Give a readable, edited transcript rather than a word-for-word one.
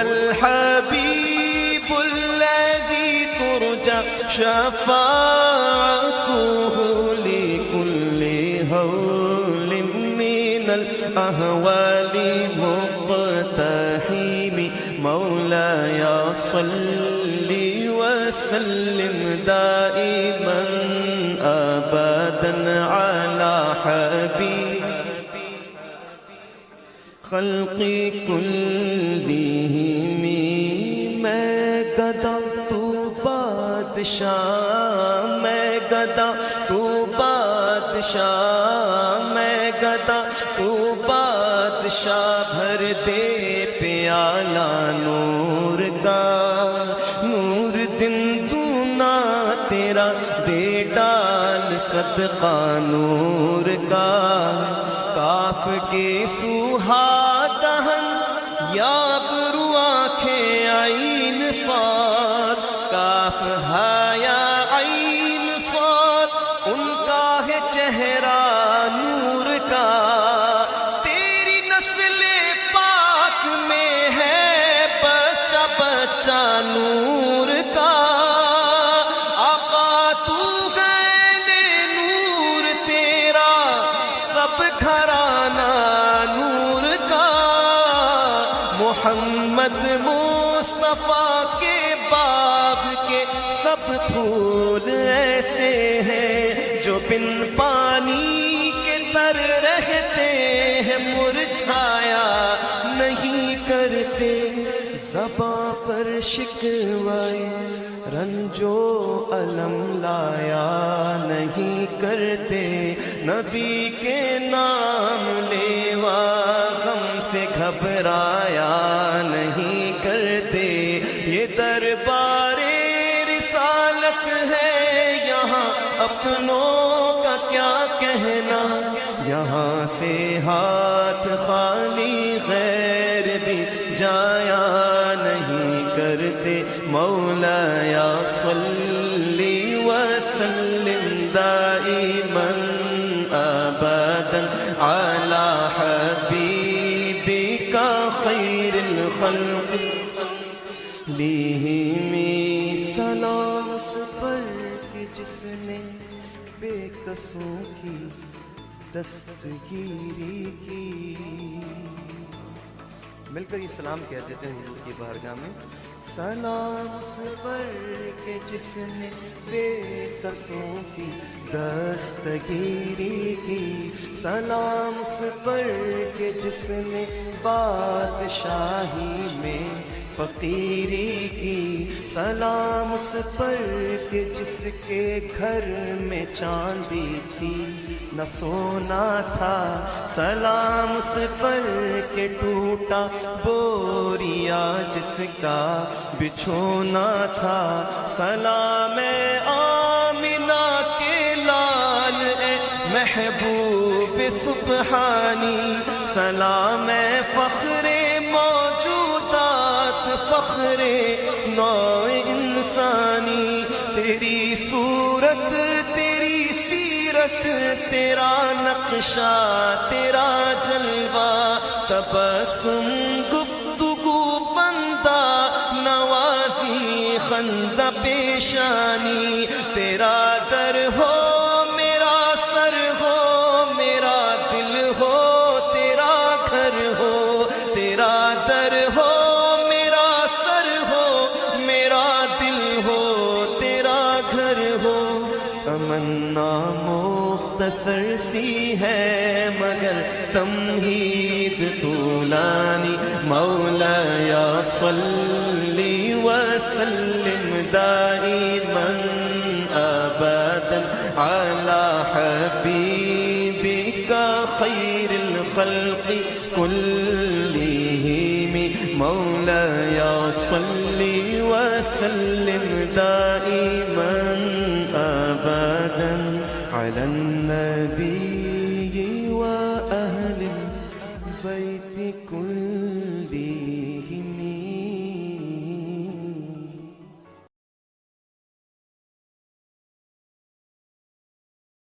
الحبيب الذي ترجى شفاعته لكل هول من الأهوال مقتحم مولاي صل وسلم دائما أبدا على حبيب خلقی کلہم میں گدا تو بادشاہ میں گدا تو بادشاہ میں گدا تو بادشاہ بھر دے پیالہ نور کا نور دن دونا تیرا دے ڈال صدقہ نور کا کاف کے سوہا دہن یا برو آنکھیں عین صاد کاف ہایا عین صاد ان کا ہے چہرہ نور کا تیری نسل پاک میں ہے بچہ بچہ نور کا آقا تو ہے نور تیرا سب گھرانہ نور کا محمد مصطفیٰ کے باب کے سب پھول ایسے ہیں جو بن پانی کے تر رہتے ہیں مرجھایا نہیں کرتے زباں پر شکوائے رنجو علم لایا نہیں کرتے نبی کے نام لیوا غم سے گھبرایا نہیں کرتے یہ دربار رسالت ہے یہاں اپنوں کا کیا کہنا یہاں سے ہاتھ خالی غیر بھی جایا نہیں کرتے مولاي صل وسلم دائما أبدا على حبيبك خير الخلق لیہم سلام پر کہ جس نے بے کسوں کی دستگیری کی مل کر یہ سلام کہہ دیتے ہیں حضور کی بارگاہ میں سلام اس پر کہ جس نے بے کسوں کی دستگیری کی سلام اس پر کہ جس نے بادشاہی میں فقیری کی سلام اس پر کہ جس کے گھر میں چاندی تھی نہ سونا تھا سلام اس پر کہ ٹوٹا بوریا جس کا بچھونا تھا سلام آمنہ کے لال اے محبوب سبحانی سلام فخر موجودات فخر نوع انسانی تیری صورت تیری سیرت تیرا نقشہ تیرا جلوہ تبسم گفتگو بندہ نوازی خندہ پیشانی تیرا در ہو میرا سر ہو میرا دل ہو تیرا گھر ہو تیرا در ہو تمنا مختصر سی ہے مگر تمہید طولانی مولاي صل وسلم دائما ابدا على حبيبك خير الخلق كلهم مولاي صل وسلم دائما أبدا على النبي وأهل البيت كلهم